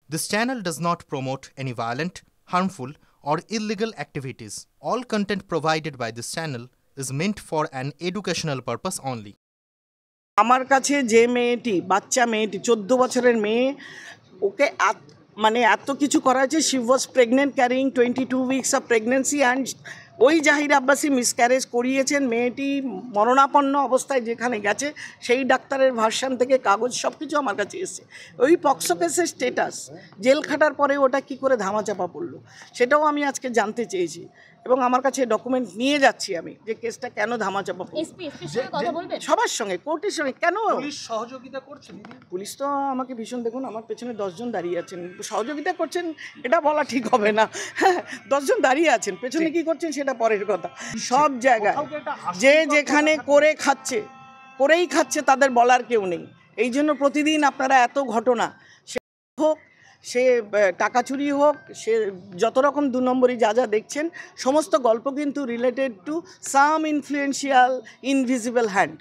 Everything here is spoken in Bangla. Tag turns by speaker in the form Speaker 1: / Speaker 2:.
Speaker 1: This channel does not promote any violent, harmful, or illegal activities. All content provided by this channel is meant for an educational purpose only.
Speaker 2: আমার কাছে যে মেয়েটি বাচ্চা মেয়েটি 14 বছরের মেয়ে ওকে মানে এত কিছু করা হয়েছে she was pregnant carrying 22 weeks of pregnancy and ওই জাহির আব্বাসি মিসক্যারেজ করিয়েছেন মেয়েটি মরণাপন্ন অবস্থায় যেখানে গেছে সেই ডাক্তারের ভার্সান থেকে কাগজ সব কিছু আমার কাছে এসেছে ওই পক্সো কেসের স্টেটাস জেল খাটার পরে ওটা কি করে ধামাচাপা পড়লো সেটাও আমি আজকে জানতে চেয়েছি এবং আমার কাছে ডকুমেন্ট নিয়ে যাচ্ছি আমি যে কেসটা কেন ধামাচাপা পড়লো সবার সঙ্গে কোর্টের সঙ্গে কেন
Speaker 3: পুলিশ সহযোগিতা করছে
Speaker 2: পুলিশ তো আমাকে ভীষণ দেখুন আমার পেছনে 10 জন দাঁড়িয়ে আছেন সহযোগিতা করছেন এটা বলা ঠিক হবে না হ্যাঁ 10 জন দাঁড়িয়ে আছেন পেছনে কি করছেন সেটা পরের কথা সব জায়গায় যে যেখানে করেই খাচ্ছে তাদের বলার কেউ নেই এই জন্য প্রতিদিন আপনারা এত ঘটনা সে হোক সে টাকা চুরি হোক সে যত রকম 2 নম্বরই যা যা দেখছেন সমস্ত গল্প কিন্তু related to some influential invisible hand